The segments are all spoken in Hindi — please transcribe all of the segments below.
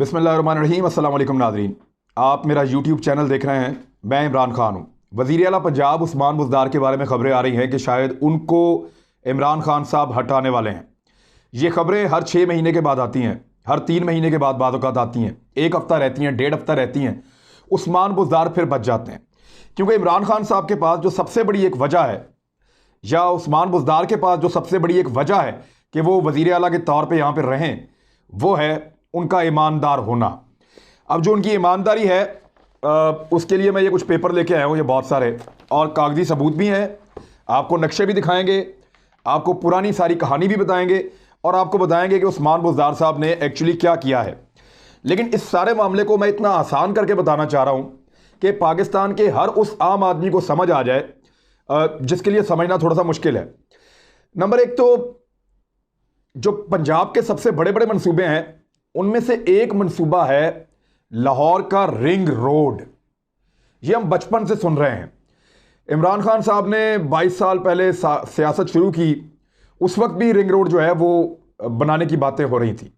बिस्मिल्लाहिर्रहमानिर्रहीम। अस्सलाम वालेकुम नाज़रीन, आप मेरा यूट्यूब चैनल देख रहे हैं। मैं इमरान खान हूँ। वज़ीर आला पंजाब उस्मान बुज़दार के बारे में खबरें आ रही हैं कि शायद उनको इमरान खान साहब हटाने वाले हैं। ये खबरें हर 6 महीने के बाद आती हैं, हर 3 महीने के बाद बाज़-औक़ात आती हैं, एक हफ़्ता रहती हैं, 1.5 हफ़्ता रहती हैं। उस्मान बुज़दार फिर बच जाते हैं, क्योंकि इमरान खान साहब के पास जो सबसे बड़ी एक वजह है, या उस्मान बुज़दार के पास जो सबसे बड़ी एक वजह है कि वो वज़ीर आला के तौर पर यहाँ पर रहें, वो है उनका ईमानदार होना। अब जो उनकी ईमानदारी है, उसके लिए मैं ये कुछ पेपर लेके आया हूँ, ये बहुत सारे, और कागजी सबूत भी हैं। आपको नक्शे भी दिखाएंगे, आपको पुरानी सारी कहानी भी बताएंगे, और आपको बताएंगे कि उस्मान बुज़दार साहब ने एक्चुअली क्या किया है। लेकिन इस सारे मामले को मैं इतना आसान करके बताना चाह रहा हूँ कि पाकिस्तान के हर उस आम आदमी को समझ आ जाए जिसके लिए समझना थोड़ा सा मुश्किल है। नंबर एक, तो जो पंजाब के सबसे बड़े बड़े मंसूबे हैं, उनमें से एक मंसूबा है लाहौर का रिंग रोड। ये हम बचपन से सुन रहे हैं। इमरान खान साहब ने 22 साल पहले सियासत शुरू की, उस वक्त भी रिंग रोड जो है वो बनाने की बातें हो रही थी।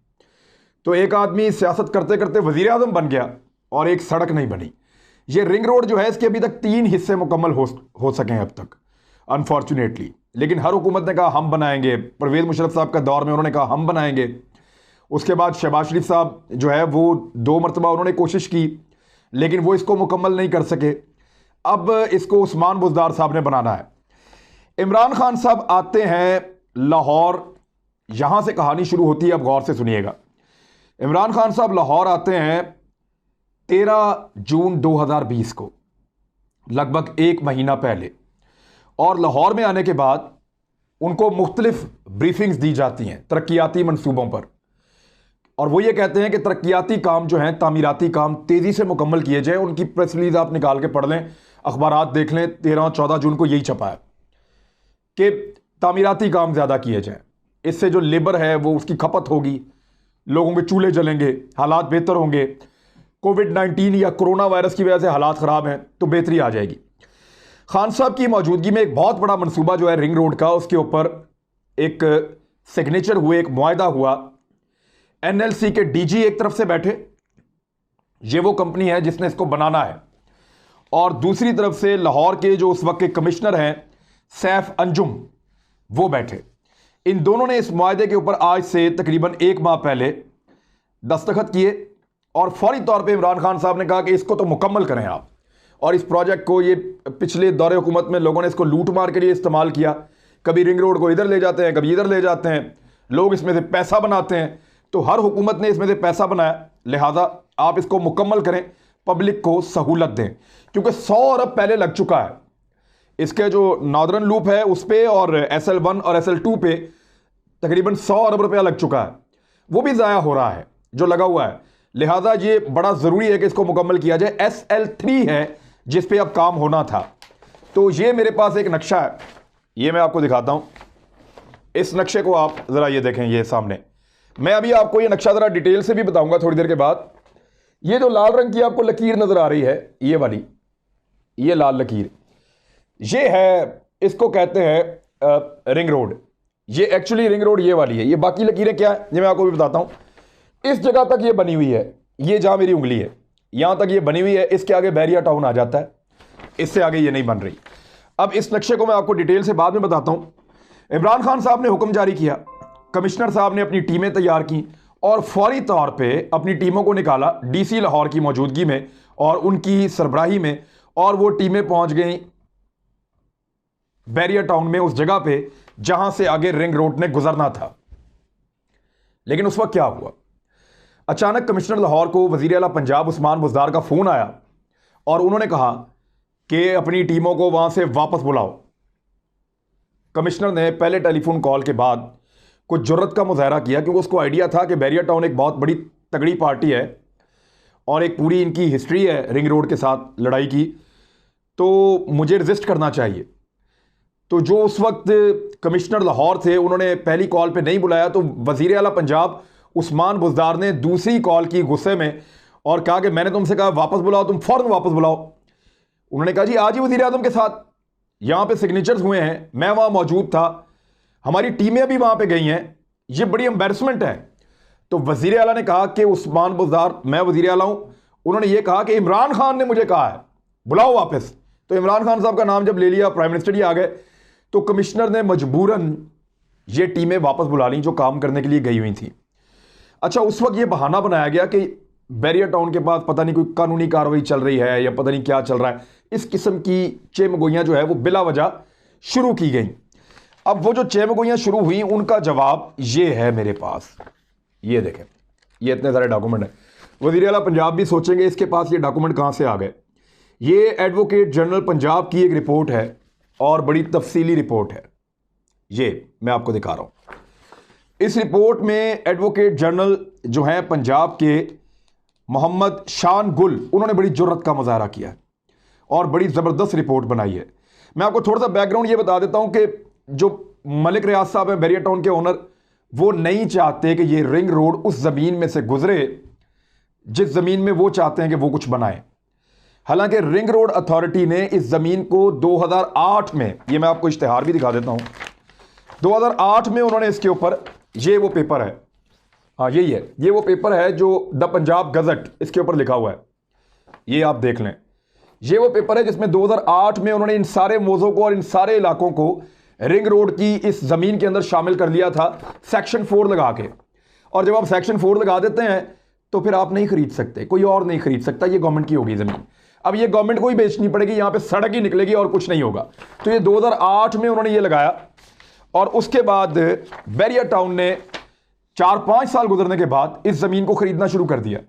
तो एक आदमी सियासत करते करते वज़ीर आज़म बन गया और एक सड़क नहीं बनी। ये रिंग रोड जो है, इसके अभी तक 3 हिस्से मुकम्मल हो सके हैं अब तक, अनफॉर्चुनेटली। लेकिन हर हुकूमत ने कहा हम बनाएंगे। परवेज़ मुशर्रफ साहब का दौर में उन्होंने कहा हम बनाएंगे। उसके बाद शहबाज शरीफ साहब जो है वो 2 मरतबा उन्होंने कोशिश की, लेकिन वो इसको मुकम्मल नहीं कर सके। अब इसको उस्मान बुज़दार साहब ने बनाना है। इमरान खान साहब आते हैं लाहौर, यहां से कहानी शुरू होती है, अब गौर से सुनिएगा। इमरान खान साहब लाहौर आते हैं 13 जून 2020 को, लगभग 1 महीना पहले। और लाहौर में आने के बाद उनको मुख्तलिफ ब्रीफिंग्स दी जाती हैं तरक्याती मंसूबों पर, और वो ये कहते हैं कि तरक्याती काम जो हैं, तामीराती काम तेज़ी से मुकम्मल किए जाएं। उनकी प्रेस रिलीज आप निकाल के पढ़ लें, अखबारात देख लें, 13-14 जून को यही छपा है कि तामीराती काम ज़्यादा किए जाएं। इससे जो लेबर है वो उसकी खपत होगी, लोगों के चूल्हे जलेंगे, हालात बेहतर होंगे। कोविड-19 या कोरोना वायरस की वजह से हालात ख़राब हैं तो बेहतरी आ जाएगी। खान साहब की मौजूदगी में एक बहुत बड़ा मनसूबा जो है रिंग रोड का, उसके ऊपर एक सिग्नेचर हुए, एक मुआहदा हुआ। एनएलसी के डीजी एक तरफ से बैठे, ये वो कंपनी है जिसने इसको बनाना है, और दूसरी तरफ से लाहौर के जो उस वक्त के कमिश्नर हैं सैफ अंजुम, वो बैठे। इन दोनों ने इस मुआहदे के ऊपर आज से तकरीबन 1 माह पहले दस्तखत किए, और फौरी तौर पे इमरान खान साहब ने कहा कि इसको तो मुकम्मल करें आप। और इस प्रोजेक्ट को, ये पिछले दौरे हुकूमत में लोगों ने इसको लूट मार के लिए इस्तेमाल किया। कभी रिंग रोड को इधर ले जाते हैं, कभी इधर ले जाते हैं, लोग इसमें से पैसा बनाते हैं। तो हर हुकूमत ने इसमें से पैसा बनाया, लिहाजा आप इसको मुकम्मल करें, पब्लिक को सहूलत दें, क्योंकि 100 अरब पहले लग चुका है। इसके जो नॉर्दर्न लूप है उस पे, और SL1 और SL2 पे तकरीबन 100 अरब रुपया लग चुका है, वो भी ज़ाया हो रहा है जो लगा हुआ है। लिहाजा ये बड़ा ज़रूरी है कि इसको मुकम्मल किया जाए। SL3 है जिस पे अब काम होना था। तो ये मेरे पास एक नक्शा है, ये मैं आपको दिखाता हूँ। इस नक्शे को आप ज़रा ये देखें, ये सामने। मैं अभी आपको ये नक्शा ज़रा डिटेल से भी बताऊंगा थोड़ी देर के बाद। ये जो लाल रंग की आपको लकीर नज़र आ रही है, ये वाली, ये लाल लकीर, ये है, इसको कहते हैं रिंग रोड। ये एक्चुअली रिंग रोड ये वाली है। ये बाकी लकीरें क्या है ये मैं आपको भी बताता हूं। इस जगह तक ये बनी हुई है, ये जहां मेरी उंगली है यहां तक ये बनी हुई है। इसके आगे बैरिया टाउन आ जाता है, इससे आगे ये नहीं बन रही। अब इस नक्शे को मैं आपको डिटेल से बाद में बताता हूं। इमरान खान साहब ने हुक्म जारी किया, कमिश्नर साहब ने अपनी टीमें तैयार की, और फौरी तौर पे अपनी टीमों को निकाला डीसी लाहौर की मौजूदगी में और उनकी सरबराही में, और वो टीमें पहुंच गई बैरिया टाउन में, उस जगह पे जहां से आगे रिंग रोड ने गुजरना था। लेकिन उस वक्त क्या हुआ, अचानक कमिश्नर लाहौर को वज़ीर आला पंजाब उस्मान बुज़दार का फ़ोन आया, और उन्होंने कहा कि अपनी टीमों को वहां से वापस बुलाओ। कमिश्नर ने पहले टेलीफोन कॉल के बाद कुछ जुर्रत का मुजाहरा किया, क्योंकि उसको आइडिया था कि बैरिया टाउन एक बहुत बड़ी तगड़ी पार्टी है और एक पूरी इनकी हिस्ट्री है रिंग रोड के साथ लड़ाई की, तो मुझे रजिस्ट करना चाहिए। तो जो उस वक्त कमिश्नर लाहौर थे, उन्होंने पहली कॉल पे नहीं बुलाया, तो वज़ीर आला पंजाब उस्मान बुज़दार ने दूसरी कॉल की गुस्से में, और कहा कि मैंने तुमसे कहा वापस बुलाओ, तुम फ़ौरन वापस बुलाओ। उन्होंने कहा जी आज ही वज़ीर आज़म के साथ, यहाँ पे सिग्नेचर्स हुए हैं, मैं वहाँ मौजूद था, हमारी टीमें भी वहाँ पे गई हैं, ये बड़ी एम्बैरसमेंट है। तो वजीर आला ने कहा कि उस्मान बुज़दार, मैं वजीर आला हूं, उन्होंने ये कहा कि इमरान खान ने मुझे कहा है बुलाओ वापस। तो इमरान खान साहब का नाम जब ले लिया, प्राइम मिनिस्टर ही आ गए, तो कमिश्नर ने मजबूरन ये टीमें वापस बुला ली जो काम करने के लिए गई हुई थी। अच्छा, उस वक्त ये बहाना बनाया गया कि बैरियर टाउन के पास पता नहीं कोई कानूनी कार्रवाई चल रही है या पता नहीं क्या चल रहा है। इस किस्म की चेमगोइयां जो है वो बिला वजह शुरू की गई। अब वो जो चेमगोइयां शुरू हुई उनका जवाब ये है मेरे पास, ये देखें, ये इतने सारे डॉक्यूमेंट हैं। वज़ीर आला पंजाब भी सोचेंगे इसके पास ये डॉक्यूमेंट कहां से आ गए। ये एडवोकेट जनरल पंजाब की एक रिपोर्ट है और बड़ी तफसीली रिपोर्ट है। ये मैं आपको दिखा रहा हूं। इस रिपोर्ट में एडवोकेट जनरल जो हैं पंजाब के मोहम्मद शान गुल, उन्होंने बड़ी जुर्रत का मुजाहरा किया है और बड़ी ज़बरदस्त रिपोर्ट बनाई है। मैं आपको थोड़ा सा बैकग्राउंड ये बता देता हूं कि जो मलिक रियाज साहब हैं बैरियर टाउन के ओनर, वो नहीं चाहते कि ये रिंग रोड उस ज़मीन में से गुजरे जिस ज़मीन में वो चाहते हैं कि वो कुछ बनाए। हालांकि रिंग रोड अथॉरिटी ने इस ज़मीन को 2008 में, ये मैं आपको इश्तिहार भी दिखा देता हूं, 2008 में उन्होंने इसके ऊपर, ये वो पेपर है, हाँ यही है, ये वो पेपर है जो द पंजाब गजट इसके ऊपर लिखा हुआ है, ये आप देख लें। ये वो पेपर है जिसमें 2008 में उन्होंने इन सारे मौज़ों को और इन सारे इलाकों को रिंग रोड की इस ज़मीन के अंदर शामिल कर लिया था सेक्शन 4 लगा के। और जब आप सेक्शन 4 लगा देते हैं तो फिर आप नहीं खरीद सकते, कोई और नहीं खरीद सकता, ये गवर्नमेंट की होगी ज़मीन। अब ये गवर्नमेंट को ही बेचनी पड़ेगी, यहां पे सड़क ही निकलेगी और कुछ नहीं होगा। तो ये 2008 में उन्होंने ये लगाया और उसके बाद बैरियर टाउन ने 4-5 साल गुजरने के बाद इस ज़मीन को खरीदना शुरू कर दिया,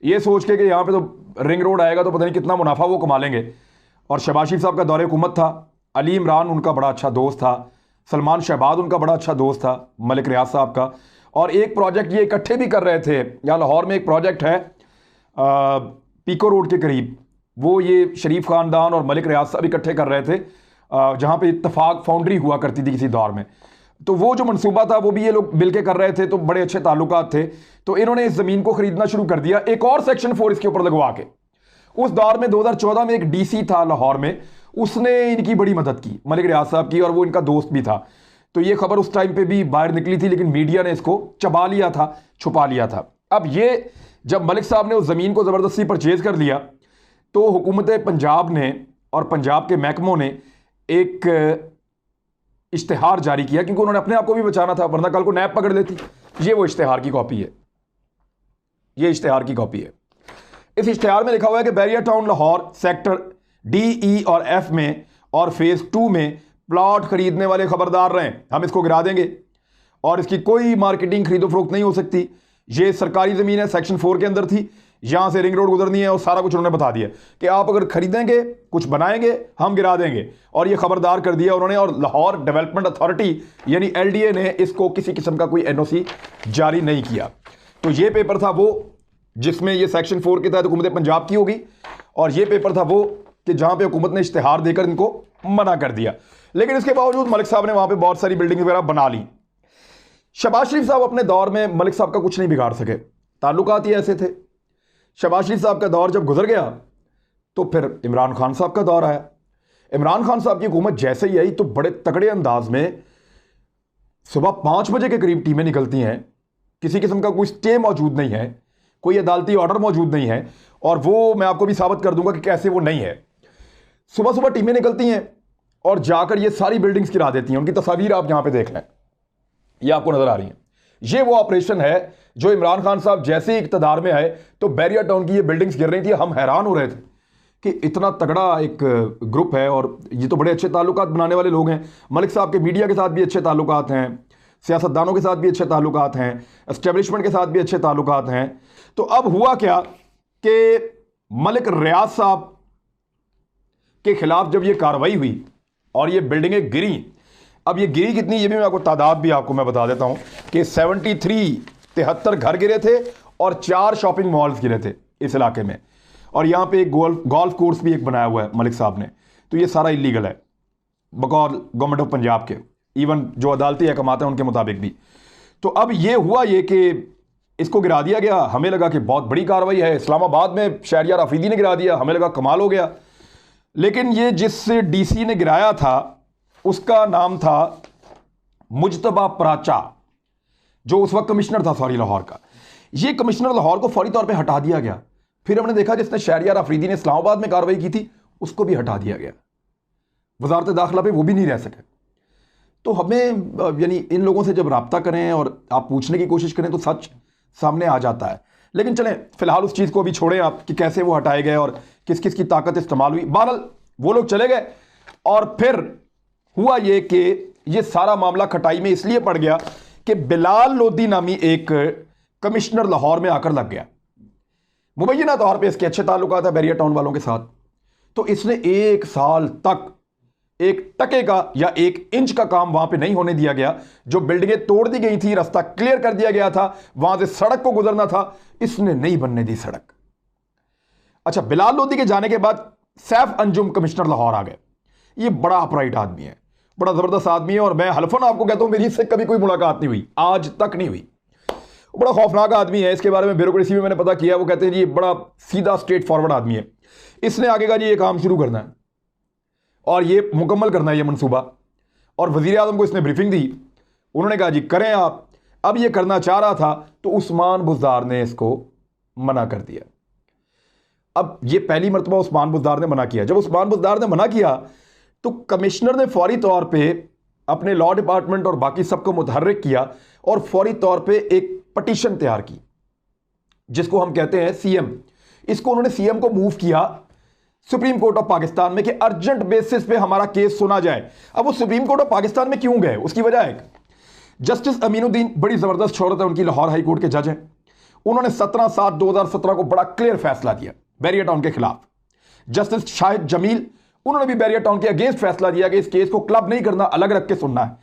ये सोच के कि यहाँ पे तो रिंग रोड आएगा तो पता नहीं कितना मुनाफा वो कमा लेंगे। और शहबाज शरीफ साहब का दौरे हुकूमत था, अली इमरान उनका बड़ा अच्छा दोस्त था, सलमान शहबाज उनका बड़ा अच्छा दोस्त था, मलिक रियाज साहब का। और एक प्रोजेक्ट ये इकट्ठे भी कर रहे थे। यहाँ लाहौर में एक प्रोजेक्ट है पीको रोड के करीब, वो ये शरीफ ख़ानदान और मलिक रियाज साहब इकट्ठे कर रहे थे, जहाँ पे इत्तफाक फाउंड्री हुआ करती थी किसी दौर में। तो वो जो मंसूबा था वो भी ये लोग मिल के कर रहे थे, तो बड़े अच्छे ताल्लुकात थे। तो इन्होंने इस ज़मीन को खरीदना शुरू कर दिया एक और सेक्शन 4 इसके ऊपर लगवा के। उस दौर में 2014 में एक डीसी था लाहौर में, उसने इनकी बड़ी मदद की, मलिक रियाज साहब की, और वो इनका दोस्त भी था। तो ये खबर उस टाइम पे भी बाहर निकली थी, लेकिन मीडिया ने इसको चबा लिया था, छुपा लिया था। अब ये जब मलिक साहब ने उस ज़मीन को ज़बरदस्ती परचेज कर लिया तो हुकूमत पंजाब ने और पंजाब के महकमों ने एक इश्तिहार जारी किया, क्योंकि उन्होंने अपने आप को भी बचाना था, वरना कल को नैब पकड़ लेती। ये वो इश्तिहार की कॉपी है, ये इश्तिहार की कॉपी है। इस इश्तिहार में लिखा हुआ है कि barrier town Lahore sector D, E और एफ में और फेज 2 में प्लॉट खरीदने वाले खबरदार रहें, हम इसको गिरा देंगे और इसकी कोई मार्केटिंग खरीदो फरोख्त नहीं हो सकती। ये सरकारी ज़मीन है, सेक्शन 4 के अंदर थी, यहां से रिंग रोड गुजरनी है और सारा कुछ उन्होंने बता दिया कि आप अगर खरीदेंगे कुछ बनाएंगे हम गिरा देंगे, और ये खबरदार कर दिया उन्होंने। और लाहौर डेवलपमेंट अथॉरिटी यानी LDA ने इसको किसी किस्म का कोई NOC जारी नहीं किया। तो ये पेपर था वो जिसमें ये सेक्शन 4 के तहत हुकूमत पंजाब की होगी, और ये पेपर था वो कि जहां पे हुकूमत ने इश्तिहार देकर इनको मना कर दिया। लेकिन इसके बावजूद मलिक साहब ने वहां पे बहुत सारी बिल्डिंग वगैरह बना ली। शहबाज शरीफ साहब अपने दौर में मलिक साहब का कुछ नहीं बिगाड़ सके, ताल्लुकात ही ऐसे थे। शहबाज शरीफ साहब का दौर जब गुजर गया तो फिर इमरान खान साहब का दौर आया। इमरान खान साहब की हुकूमत जैसे ही आई तो बड़े तगड़े अंदाज में सुबह 5 बजे के करीब टीमें निकलती हैं, किसी किस्म का कोई स्टे मौजूद नहीं है, कोई अदालती ऑर्डर मौजूद नहीं है, और वो मैं आपको भी साबित कर दूंगा कि कैसे वो नहीं है। सुबह सुबह टीमें निकलती हैं और जाकर ये सारी बिल्डिंग्स गिरा देती हैं। उनकी तस्वीर आप यहां पे देख लें, ये आपको नजर आ रही है। ये वो ऑपरेशन है जो इमरान खान साहब जैसे ही इक़्तिदार में आए तो बैरियर टाउन की ये बिल्डिंग्स गिर रही थी। हम हैरान हो रहे थे कि इतना तगड़ा एक ग्रुप है, और ये तो बड़े अच्छे ताल्लुकात बनाने वाले लोग हैं। मलिक साहब के मीडिया के साथ भी अच्छे ताल्लुकात हैं, सियासतदानों के साथ भी अच्छे ताल्लुकात हैं, एस्टेब्लिशमेंट के साथ भी अच्छे ताल्लुकात हैं। तो अब हुआ क्या कि मलिक रियाज साहब के खिलाफ जब ये कार्रवाई हुई और ये बिल्डिंगें गिरी, अब ये गिरी कितनी ये भी मैं आपको तादाद भी आपको मैं बता देता हूं कि 73 घर गिरे थे और 4 शॉपिंग मॉल्स गिरे थे इस इलाके में, और यहां पे एक गोल्फ कोर्स भी एक बनाया हुआ है मलिक साहब ने। तो ये सारा इलीगल है बकौल गवर्नमेंट ऑफ पंजाब के, इवन जो अदालती हकम आते हैं उनके मुताबिक भी। तो अब ये हुआ ये कि इसको गिरा दिया गया। हमें लगा कि बहुत बड़ी कार्रवाई है, इस्लामाबाद में शहरियार अफरीदी ने गिरा दिया, हमें लगा कमाल हो गया। लेकिन ये जिस DC ने गिराया था उसका नाम था मुजतबा पराचा। जो उस वक्त कमिश्नर था सॉरी लाहौर का, ये कमिश्नर लाहौर को फौरी तौर पे हटा दिया गया। फिर हमने देखा जिसने शहरियार अफरीदी ने इस्लामाबाद में कार्रवाई की थी उसको भी हटा दिया गया, वजारत दाखिला पे वो भी नहीं रह सके। तो हमें यानी इन लोगों से जब रब्ता करें और आप पूछने की कोशिश करें तो सच सामने आ जाता है। लेकिन चलें फिलहाल उस चीज़ को अभी छोड़ें आप कि कैसे वो हटाए गए और किस किस की ताकत इस्तेमाल हुई। बहरहाल वो लोग चले गए और फिर हुआ ये कि ये सारा मामला खटाई में इसलिए पड़ गया कि बिलाल लोधी नामी एक कमिश्नर लाहौर में आकर लग गया। मुबैना तौर पे इसके अच्छे ताल्लुकात है बैरिया टाउन वालों के साथ। तो इसने 1 साल तक एक टके का या 1 इंच का काम वहां पे नहीं होने दिया गया। जो बिल्डिंगें तोड़ दी गई थी, रास्ता क्लियर कर दिया गया था, वहां से सड़क को गुजरना था, इसने नहीं बनने दी सड़क। अच्छा, बिलाल लोधी के जाने के बाद सैफ अंजुम कमिश्नर लाहौर आ गए। ये बड़ा अपराइट आदमी है, बड़ा जबरदस्त आदमी है और मैं हल्फन आपको कहता हूं मेरी इससे कभी कोई मुलाकात नहीं हुई, आज तक नहीं हुई। बड़ा खौफनाक आदमी है, इसके बारे में ब्यूरोक्रेसी में मैंने पता किया। वो कहते हैं जी ये बड़ा सीधा स्ट्रेट फॉरवर्ड आदमी है। इसने आगे कहा जी ये काम शुरू करना है और ये मुकम्मल करना है ये मंसूबा, और वजीर आज़म को इसने ब्रीफिंग दी। उन्होंने कहा जी करें आप। अब ये करना चाह रहा था तो उस्मान बुज़दार ने इसको मना कर दिया। अब ये पहली मरतबा उस्मान बुज़दार ने मना किया। जब उस्मान बुज़दार ने मना किया तो कमिश्नर ने फौरी तौर पे अपने लॉ डिपार्टमेंट और बाकी सबको मुतहर्रिक किया और फौरी तौर पे एक पटिशन तैयार की जिसको हम कहते हैं सीएम। इसको उन्होंने सीएम को मूव किया सुप्रीम कोर्ट ऑफ पाकिस्तान में कि अर्जेंट बेसिस पे हमारा केस सुना जाए। अब वो सुप्रीम कोर्ट ऑफ पाकिस्तान में क्यों गए उसकी वजह है, जस्टिस अमीनुद्दीन बड़ी जबरदस्त शोहरत है उनकी, लाहौर हाई कोर्ट के जज हैं। उन्होंने 17/7/2017 को बड़ा क्लियर फैसला दिया बैरिया टाउन के खिलाफ। जस्टिस शाहिद जमील उन्होंने भी बैरिया टाउन के अगेंस्ट फैसला दिया कि इस केस को क्लब नहीं करना, अलग रख के सुनना है।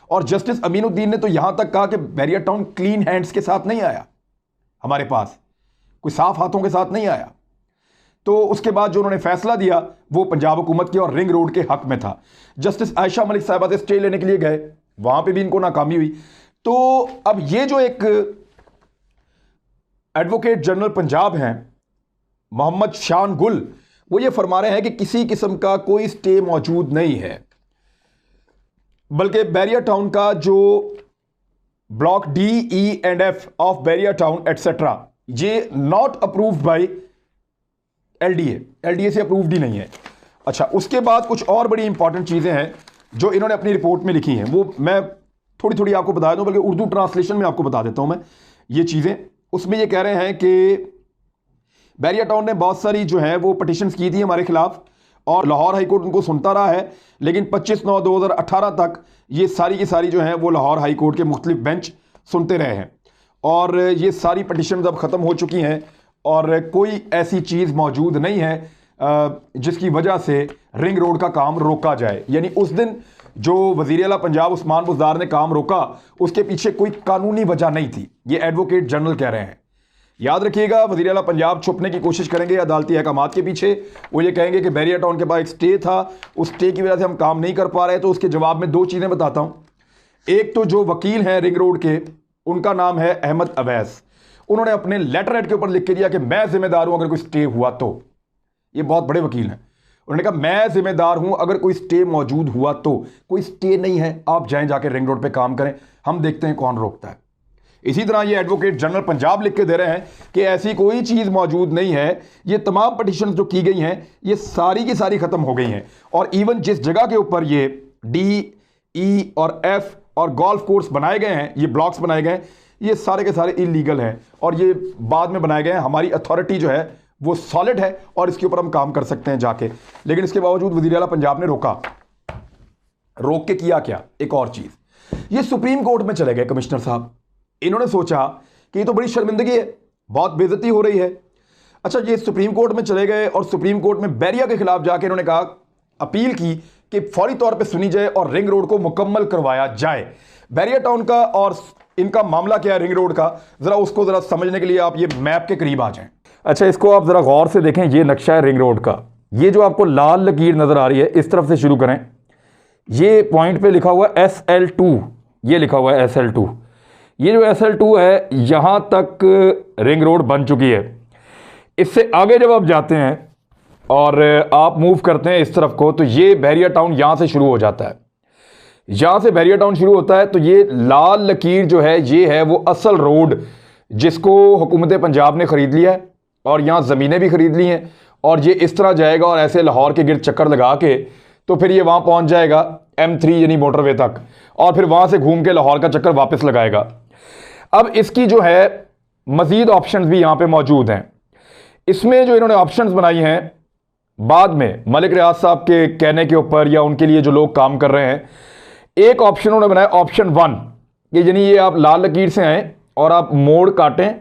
और जस्टिस अमीनुद्दीन ने तो यहां तक कहा कि बैरिया टाउन क्लीन हैंड्स के साथ नहीं आया, हमारे पास कोई साफ हाथों के साथ नहीं आया। तो उसके बाद जो उन्होंने फैसला दिया वो पंजाब हुकूमत के और रिंग रोड के हक में था। जस्टिस आयशा मलिक साहबा से स्टे लेने के लिए गए, वहां पे भी इनको नाकामी हुई। तो अब ये जो एक एडवोकेट जनरल पंजाब हैं मोहम्मद शान गुल, वो ये फरमा रहे हैं कि किसी किस्म का कोई स्टे मौजूद नहीं है, बल्कि बैरिया टाउन का जो block D, E and F of Bairiya town etcetera ये नॉट अप्रूव्ड बाय LDA से अप्रूव्ड ही नहीं है। अच्छा, उसके बाद कुछ और बड़ी इंपॉर्टेंट चीजें हैं जो इन्होंने अपनी रिपोर्ट में लिखी हैं, वो मैं थोड़ी थोड़ी आपको बता दूं, बल्कि उर्दू ट्रांसलेशन में आपको बता देता हूं मैं ये चीजें। उसमें ये कह रहे हैं कि बैरिया टाउन ने बहुत सारी जो है वो पटिशन्स की थी हमारे खिलाफ और लाहौर हाई कोर्ट उनको सुनता रहा है, लेकिन 25/9/2018 तक ये सारी की सारी जो है वो लाहौर हाई कोर्ट के मुख्तलिफ बेंच सुनते रहे हैं और ये सारी पटिशन अब ख़त्म हो चुकी हैं और कोई ऐसी चीज़ मौजूद नहीं है जिसकी वजह से रिंग रोड का काम रोका जाए। यानी उस दिन जो वज़ीर आला पंजाब उस्मान बुज़दार ने काम रोका उसके पीछे कोई कानूनी वजह नहीं थी, ये एडवोकेट जनरल कह रहे हैं। याद रखिएगा, वज़ीर आला पंजाब छुपने की कोशिश करेंगे अदालती अहकामात के पीछे। वो ये कहेंगे कि बैरिया टाउन के पास एक स्टे था, उस स्टे की वजह से हम काम नहीं कर पा रहे। तो उसके जवाब में 2 चीज़ें बताता हूँ। एक तो जो वकील हैं रिंग रोड के, उनका नाम है अहमद अवैस। उन्होंने अपने लेटर हेड के ऊपर लिख के दिया कि मैं जिम्मेदार हूं अगर कोई स्टे हुआ तो। ये बहुत बड़े वकील हैं। उन्होंने कहा मैं जिम्मेदार हूं अगर कोई स्टे मौजूद हुआ तो। कोई स्टे नहीं है, आप जाएं जाके रिंग रोड पे काम करें, हम देखते हैं कौन रोकता है। इसी तरह ये एडवोकेट जनरल पंजाब लिख के दे रहे हैं कि ऐसी कोई चीज़ मौजूद नहीं है। ये तमाम पटिशन जो की गई हैं ये सारी की सारी ख़त्म हो गई हैं और इवन जिस जगह के ऊपर ये D, E और F और गोल्फ कोर्स बनाए गए हैं, ये ब्लॉक्स बनाए गए हैं, ये सारे के सारे इलीगल हैं और ये बाद में बनाए गए हैं। हमारी अथॉरिटी जो है वो सॉलिड है और इसके ऊपर हम काम कर सकते हैं जाके, लेकिन इसके बावजूद वज़ीर आला पंजाब ने रोका। रोक के किया क्या, एक और चीज़, ये सुप्रीम कोर्ट में चले गए कमिश्नर साहब। इन्होंने सोचा कि ये तो बड़ी शर्मिंदगी है, बहुत बेइज्जती हो रही है। अच्छा, ये सुप्रीम कोर्ट में चले गए और सुप्रीम कोर्ट में बैरिया के खिलाफ जाके इन्होंने कहा, अपील की कि फौरी तौर पे सुनी जाए और रिंग रोड को मुकम्मल करवाया जाए। बैरिया टाउन का और इनका मामला क्या है रिंग रोड का, जरा उसको जरा समझने के लिए आप ये मैप के करीब आ जाएं। अच्छा, इसको आप जरा गौर से देखें, ये नक्शा है रिंग रोड का। ये जो आपको लाल लकीर नजर आ रही है, इस तरफ से शुरू करें, ये पॉइंट पे लिखा हुआ है SL2, ये लिखा हुआ है SL2। ये जो SL2 है यहां तक रिंग रोड बन चुकी है। इससे आगे जब आप जाते हैं और आप मूव करते हैं इस तरफ को, तो ये बैरिया टाउन यहां से शुरू हो जाता है। यहाँ से बैरिया टाउन शुरू होता है, तो ये लाल लकीर जो है ये है वो असल रोड जिसको हुकूमत पंजाब ने ख़रीद लिया है और यहाँ ज़मीनें भी ख़रीद ली हैं, और ये इस तरह जाएगा और ऐसे लाहौर के गिर्द चक्कर लगा के तो फिर ये वहाँ पहुँच जाएगा M3 यानी मोटरवे तक, और फिर वहाँ से घूम के लाहौर का चक्कर वापस लगाएगा। अब इसकी जो है मज़ीद ऑप्शंस भी यहाँ पे मौजूद हैं। इसमें जो इन्होंने ऑप्शंस बनाई हैं बाद में मलिक रियाज साहब के कहने के ऊपर या उनके लिए जो लोग काम कर रहे हैं, एक ऑप्शन उन्होंने बनाया ऑप्शन 1 कि यानी ये आप लाल लकीर से आएँ और आप मोड़ काटें,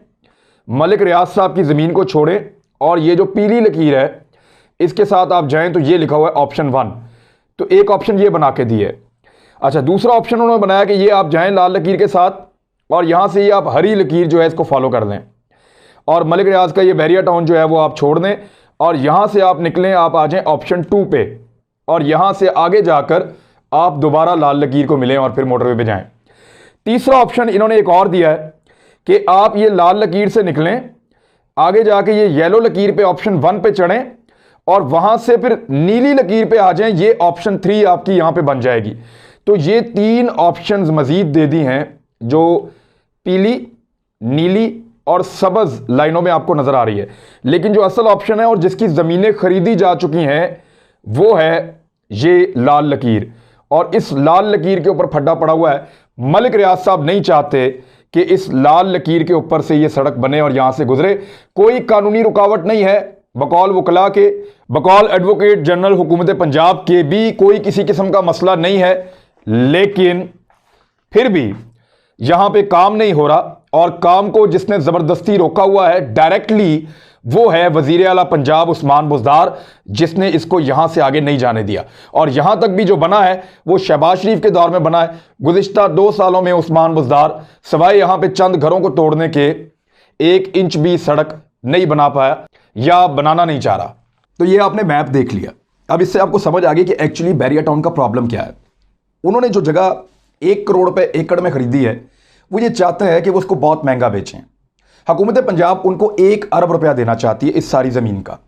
मलिक रियाज साहब की ज़मीन को छोड़ें और ये जो पीली लकीर है इसके साथ आप जाएं, तो ये लिखा हुआ है ऑप्शन 1। तो एक ऑप्शन ये बना के दिए। अच्छा, दूसरा ऑप्शन उन्होंने बनाया कि ये आप जाएं लाल लकीर के साथ और यहाँ से ये आप हरी लकीर जो है इसको फॉलो कर दें और मलिक रियाज का ये बैरिया टाउन जो है वो आप छोड़ दें और यहाँ से आप निकलें, आप आ जाएं ऑप्शन 2 पे और यहाँ से आगे जाकर आप दोबारा लाल लकीर को मिलें और फिर मोटरवे पे जाएं। तीसरा ऑप्शन इन्होंने एक और दिया है कि आप ये लाल लकीर से निकलें, आगे जाके ये येलो लकीर पे ऑप्शन 1 पे चढ़ें और वहां से फिर नीली लकीर पे आ जाएं, ये ऑप्शन 3 आपकी यहां पे बन जाएगी। तो ये 3 ऑप्शंस मजीद दे दी हैं जो पीली, नीली और सब्ज लाइनों में आपको नजर आ रही है, लेकिन जो असल ऑप्शन है और जिसकी जमीनें खरीदी जा चुकी हैं वो है ये लाल लकीर, और इस लाल लकीर के ऊपर फड्डा पड़ा हुआ है। मलिक रियाज साहब नहीं चाहते कि इस लाल लकीर के ऊपर से ये सड़क बने और यहां से गुजरे। कोई कानूनी रुकावट नहीं है, बकौल वकला के, बकौल एडवोकेट जनरल हुकूमत पंजाब के भी कोई किसी किस्म का मसला नहीं है, लेकिन फिर भी यहां पे काम नहीं हो रहा और काम को जिसने जबरदस्ती रोका हुआ है डायरेक्टली वो है वजीर आला पंजाब उस्मान बुज़दार, जिसने इसको यहां से आगे नहीं जाने दिया। और यहां तक भी जो बना है वो शहबाज शरीफ के दौर में बना है। गुज़िश्ता 2 सालों में उस्मान बुज़दार सवाए यहां पे चंद घरों को तोड़ने के 1 इंच भी सड़क नहीं बना पाया या बनाना नहीं चाह रहा। तो ये आपने मैप देख लिया, अब इससे आपको समझ आ गई कि एक्चुअली बैरिया टाउन का प्रॉब्लम क्या है। उन्होंने जो जगह 1 करोड़ रुपए एकड़ में खरीदी है वो ये चाहते हैं कि वो उसको बहुत महंगा बेचें। हुकूमत पंजाब उनको 1 अरब रुपया देना चाहती है इस सारी जमीन का,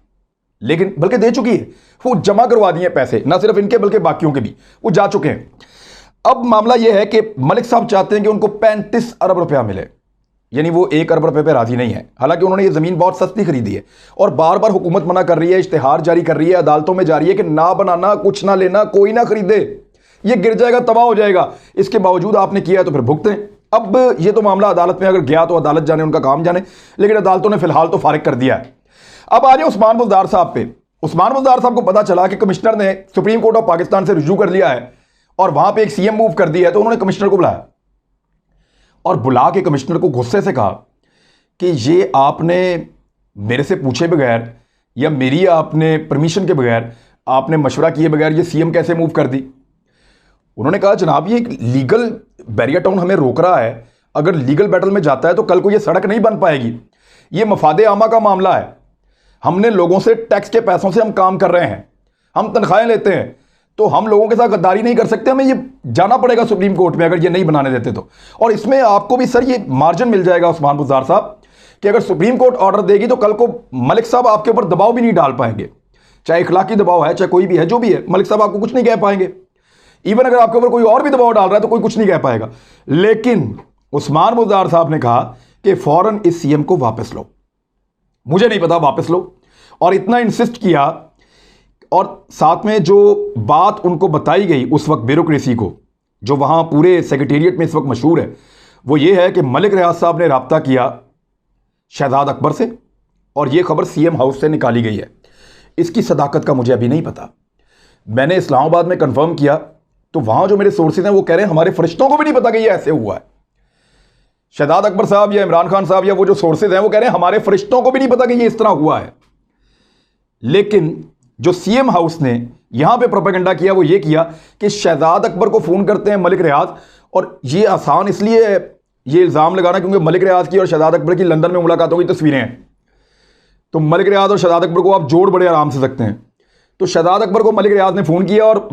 लेकिन बल्कि दे चुकी है, वो जमा करवा दिए पैसे, ना सिर्फ इनके बल्कि बाकियों के भी वो जा चुके हैं। अब मामला यह है कि मलिक साहब चाहते हैं कि उनको 35 अरब रुपया मिले, यानी वो 1 अरब रुपए पे राजी नहीं है। हालांकि उन्होंने ये जमीन बहुत सस्ती खरीदी है और बार बार हुकूमत मना कर रही है, इश्तिहार जारी कर रही है, अदालतों में जा रही है कि ना बनाना, कुछ ना लेना, कोई ना खरीदे, ये गिर जाएगा, तबाह हो जाएगा। इसके बावजूद आपने किया है तो फिर भुगतें। अब ये तो मामला अदालत में अगर गया तो अदालत जाने, उनका काम जाने, लेकिन अदालतों ने फिलहाल तो फारिग कर दिया है। अब आ जाए उस्मान बुज़दार साहब पे। उस्मान बुज़दार साहब को पता चला कि कमिश्नर ने सुप्रीम कोर्ट ऑफ पाकिस्तान से रुजू कर लिया है और वहां पे एक सीएम मूव कर दिया है, तो उन्होंने कमिश्नर को बुलाया और बुला के कमिश्नर को गुस्से से कहा कि ये आपने मेरे से पूछे बगैर या मेरी आपने परमिशन के बगैर, आपने मशवरा किए बगैर ये सीएम कैसे मूव कर दी। उन्होंने कहा जनाब ये एक लीगल बैरिया टाउन हमें रोक रहा है, अगर लीगल बैटल में जाता है तो कल को ये सड़क नहीं बन पाएगी, ये मफादे आमा का मामला है, हमने लोगों से टैक्स के पैसों से हम काम कर रहे हैं, हम तनख्वाहें लेते हैं, तो हम लोगों के साथ गद्दारी नहीं कर सकते, हमें ये जाना पड़ेगा सुप्रीम कोर्ट में अगर ये नहीं बनाने देते तो। और इसमें आपको भी सर ये मार्जिन मिल जाएगा उस्मान बुज़दार साहब कि अगर सुप्रीम कोर्ट ऑर्डर देगी तो कल को मलिक साहब आपके ऊपर दबाव भी नहीं डाल पाएंगे, चाहे इखलाकी दबाव है, चाहे कोई भी है, जो भी है, मलिक साहब आपको कुछ नहीं कह पाएंगे। इवन अगर आपके ऊपर कोई और भी दबाव डाल रहा है तो कोई कुछ नहीं कह पाएगा। लेकिन उस्मान बुज़दार साहब ने कहा कि फौरन इस सीएम को वापस लो, मुझे नहीं पता, वापस लो। और इतना इंसिस्ट किया और साथ में जो बात उनको बताई गई उस वक्त ब्यूरोक्रेसी को, जो वहां पूरे सेक्रेटेरिएट में इस वक्त मशहूर है, वो ये है कि मलिक रियाज साहब ने राब्ता किया शहजाद अकबर से और ये खबर सीएम हाउस से निकाली गई है। इसकी सदाकत का मुझे अभी नहीं पता, मैंने इस्लामाबाद में कंफर्म किया तो वहां जो मेरे सोर्सेज हैं वो कह रहे हैं हमारे फरिश्तों को भी नहीं पता कि ये ऐसे हुआ है। शहजाद अकबर साहब या इमरान खान साहब या वो जो सोर्सेज हैं वो कह रहे हैं हमारे फरिश्तों को भी नहीं पता कि ये इस तरह हुआ है। लेकिन जो सीएम हाउस ने यहां पे प्रोपेगेंडा किया वो ये किया कि शहजाद अकबर को फोन करते हैं मलिक रियाज, और ये आसान इसलिए है ये इल्जाम लगाना क्योंकि मलिक रियाज की और शहजाद अकबर की लंदन में मुलाकातों की तस्वीरें हैं, तो मलिक रियाज और शहजाद अकबर को आप जोड़ बड़े आराम से सकते हैं। तो शहजाद अकबर को मलिक रियाज ने फ़ोन किया और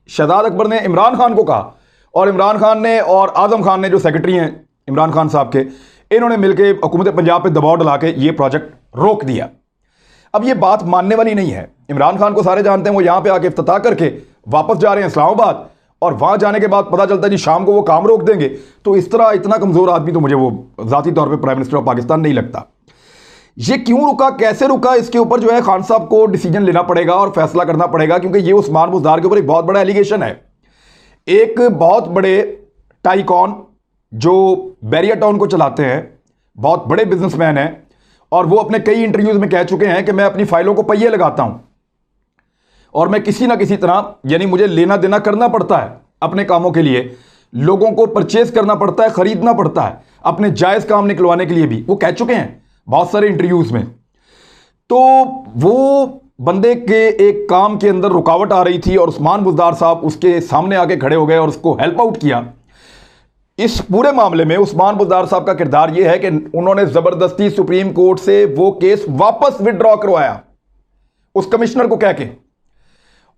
शहजाद अकबर ने इमरान खान को कहा, और इमरान खान ने और आज़म खान ने जो सेक्रेटरी हैं इमरान खान साहब के, इन्होंने मिलकर हुकूमत पंजाब पे दबाव डला के ये प्रोजेक्ट रोक दिया। अब ये बात मानने वाली नहीं है, इमरान खान को सारे जानते हैं, वो यहाँ पे आके इफ्तिताह करके वापस जा रहे हैं इस्लामाबाद और वहां जाने के बाद पता चलता है जी शाम को वो काम रोक देंगे। तो इस तरह इतना कमजोर आदमी तो मुझे वो जाती तौर पे प्राइम मिनिस्टर ऑफ पाकिस्तान नहीं लगता। ये क्यों रुका, कैसे रुका, इसके ऊपर जो है खान साहब को डिसीजन लेना पड़ेगा और फैसला करना पड़ेगा, क्योंकि ये उस्मान बुज़दार के ऊपर एक बहुत बड़ा एलिगेशन है। एक बहुत बड़े टाइकॉन जो बैरिया टाउन को चलाते हैं, बहुत बड़े बिजनेसमैन हैं, और वो अपने कई इंटरव्यूज में कह चुके हैं कि मैं अपनी फाइलों को पहिए लगाता हूं और मैं किसी ना किसी तरह, यानी मुझे लेना देना करना पड़ता है अपने कामों के लिए, लोगों को परचेज करना पड़ता है, खरीदना पड़ता है अपने जायज काम निकलवाने के लिए भी, वो कह चुके हैं बहुत सारे इंटरव्यूज में। तो वो बंदे के एक काम के अंदर रुकावट आ रही थी और उस्मान बुज़दार साहब उसके सामने आके खड़े हो गए और उसको हेल्प आउट किया। इस पूरे मामले में उस्मान बुज़दार साहब का किरदार यह है कि उन्होंने जबरदस्ती सुप्रीम कोर्ट से वो केस वापस विड्रॉ करवाया उस कमिश्नर को कह के,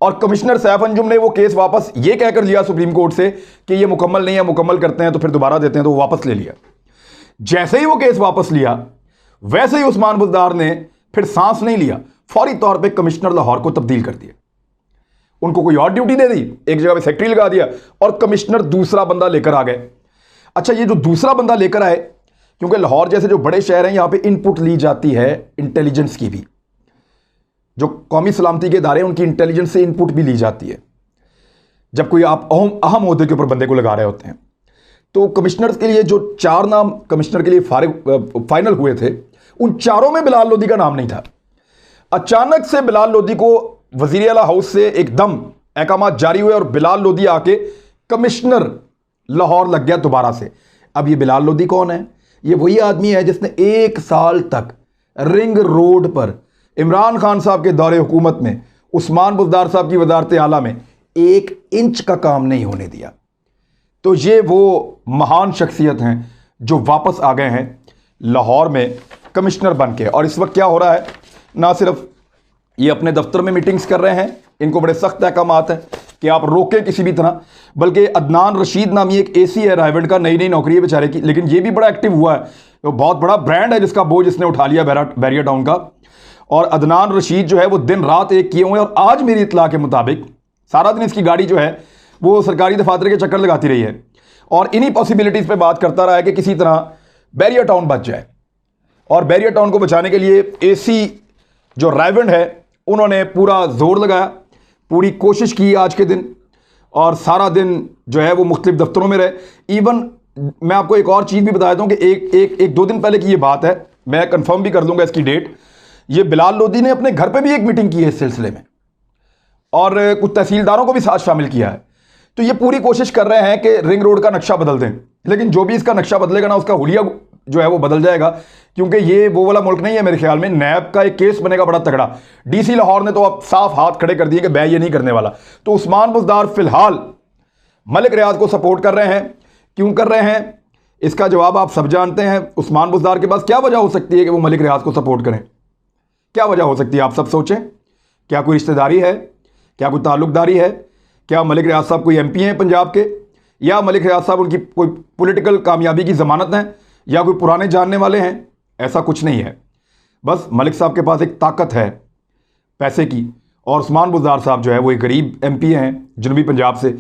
और कमिश्नर सैफ अंजुम ने वो केस वापस ये कहकर लिया सुप्रीम कोर्ट से कि ये मुकम्मल नहीं है, मुकम्मल करते हैं तो फिर दोबारा देते हैं, तो वो वापस ले लिया। जैसे ही वो केस वापस लिया वैसे ही उस्मान बुज़दार ने फिर सांस नहीं लिया, फौरी तौर पे कमिश्नर लाहौर को तब्दील कर दिया, उनको कोई और ड्यूटी दे दी, एक जगह पे सेक्रेटरी लगा दिया और कमिश्नर दूसरा बंदा लेकर आ गए। अच्छा, ये जो दूसरा बंदा लेकर आए, क्योंकि लाहौर जैसे जो बड़े शहर हैं यहां पे इनपुट ली जाती है इंटेलिजेंस की भी, जो कौमी सलामती के इदारे हैं उनकी इंटेलिजेंस से इनपुट भी ली जाती है जब कोई आप अहम ओहदे के ऊपर बंदे को लगा रहे होते हैं। तो कमिश्नर के लिए जो 4 नाम कमिश्नर के लिए फाइनल हुए थे, उन चारों में बिलाल लोधी का नाम नहीं था। अचानक से बिलाल लोधी को वजीर आला हाउस से एकदम अहकाम जारी हुए और बिलाल लोधी आके कमिश्नर लाहौर लग गया दोबारा से। अब ये बिलाल लोधी कौन है? ये वही आदमी है जिसने 1 साल तक रिंग रोड पर इमरान खान साहब के दौरे हुकूमत में उस्मान बुज़दार साहब की वजारत आला में 1 इंच का काम नहीं होने दिया। तो ये वो महान शख्सियत हैं जो वापस आ गए हैं लाहौर में कमिश्नर बन के। और इस वक्त क्या हो रहा है, ना सिर्फ ये अपने दफ्तर में मीटिंग्स कर रहे हैं, इनको बड़े सख्त अहकामात हैं कि आप रोकें किसी भी तरह, बल्कि अदनान रशीद नामी एक एसी है रायवंड का, नई नई नौकरी है बेचारे की, लेकिन ये भी बड़ा एक्टिव हुआ है, तो बहुत बड़ा ब्रांड है जिसका बोझ इसने उठा लिया बैरिया टाउन का। और अदनान रशीद जो है वो दिन रात एक किए हुए हैं, और आज मेरी इत्तला के मुताबिक सारा दिन इसकी गाड़ी जो है वो सरकारी दफातर के चक्कर लगाती रही है और इन्हीं पॉसिबिलिटीज़ पे बात करता रहा है कि किसी तरह बैरिया टाउन बच जाए। और बैरिया टाउन को बचाने के लिए एसी जो रायवंड है उन्होंने पूरा जोर लगाया, पूरी कोशिश की आज के दिन, और सारा दिन जो है वो मुख्तलिफ दफ्तरों में रहे। इवन मैं आपको एक और चीज़ भी बता देता हूँ कि एक 2 दिन पहले की ये बात है, मैं कंफर्म भी कर दूंगा इसकी डेट। ये बिलाल लोधी ने अपने घर पे भी एक मीटिंग की है इस सिलसिले में, और कुछ तहसीलदारों को भी साथ शामिल किया है। तो ये पूरी कोशिश कर रहे हैं कि रिंग रोड का नक्शा बदल दें, लेकिन जो भी इसका नक्शा बदलेगा ना उसका हुलिया जो है वो बदल जाएगा, क्योंकि ये वो वाला मुल्क नहीं है मेरे ख्याल में। नैब का एक केस बनेगा बड़ा तगड़ा, डीसी लाहौर ने तो अब साफ हाथ खड़े कर दिए कि मैं ये नहीं करने वाला। तो उस्मान बुज़दार फिलहाल मलिक रियाज को सपोर्ट कर रहे हैं। क्यों कर रहे हैं इसका जवाब आप सब जानते हैं। उस्मान बुज़दार के पास क्या वजह हो सकती है कि वो मलिक रियाज को सपोर्ट करें? क्या वजह हो सकती है आप सब सोचें। क्या कोई रिश्तेदारी है? क्या कोई ताल्लुकदारी है? क्या मलिक रियाज साहब कोई MP हैं पंजाब के, या मलिक रियाज साहब उनकी कोई पॉलिटिकल कामयाबी की ज़मानत है, या कोई पुराने जानने वाले हैं? ऐसा कुछ नहीं है। बस मलिक साहब के पास एक ताकत है पैसे की, और उस्मान बुज़दार साहब जो है वो एक गरीब MP हैं जनूबी पंजाब से,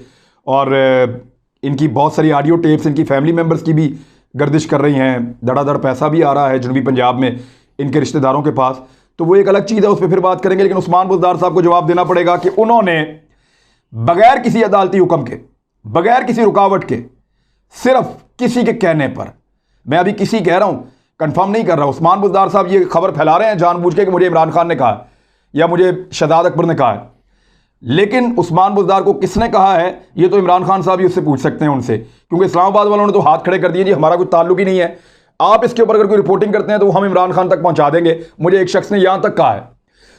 और इनकी बहुत सारी ऑडियो टेप्स इनकी फैमिली मेम्बर्स की भी गर्दिश कर रही हैं, धड़ाधड़ पैसा भी आ रहा है जनूबी पंजाब में इनके रिश्तेदारों के पास। तो वो एक अलग चीज़ है, उस पर फिर बात करेंगे। लेकिन उस्मान बुज़दार साहब को जवाब देना पड़ेगा कि उन्होंने बगैर किसी अदालती हुक्म के, बगैर किसी रुकावट के, सिर्फ किसी के कहने पर, मैं अभी किसी कह रहा हूं, कंफर्म नहीं कर रहा, उस्मान बुज़दार साहब ये खबर फैला रहे हैं जानबूझ के कि मुझे इमरान खान ने कहा या मुझे शहजाद अकबर ने कहा है, लेकिन उस्मान बुज़दार को किसने कहा है ये तो इमरान खान साहब ही उससे पूछ सकते हैं उनसे, क्योंकि इस्लामाबाद वालों ने तो हाथ खड़े कर दिए जी हमारा कोई ताल्लुक ही नहीं है, आप इसके ऊपर अगर कोई रिपोर्टिंग करते हैं तो हम इमरान खान तक पहुंचा देंगे, मुझे एक शख्स ने यहां तक कहा है।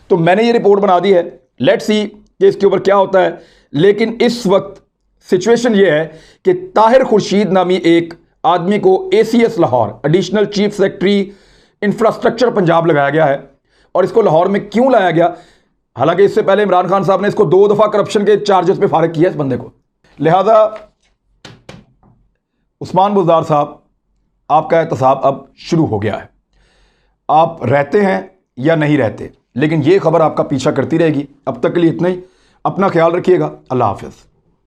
तो मैंने ये रिपोर्ट बना दी है, लेट्स सी कि इसके ऊपर क्या होता है। लेकिन इस वक्त सिचुएशन ये है कि ताहिर खुर्शीद नामी एक आदमी को ACS Lahore, additional chief secretary infrastructure Punjab लगाया गया है। और इसको लाहौर में क्यों लाया गया, हालांकि इससे पहले इमरान खान साहब ने इसको 2 दफा करप्शन के चार्जेस पे फारिग किया इस बंदे को। लिहाजा उस्मान बुज़दार साहब, आपका एहतसाब अब शुरू हो गया है, आप रहते हैं या नहीं रहते, लेकिन यह खबर आपका पीछा करती रहेगी। अब तक के लिए इतना ही, अपना ख्याल रखिएगा, अल्लाह हाफिज़।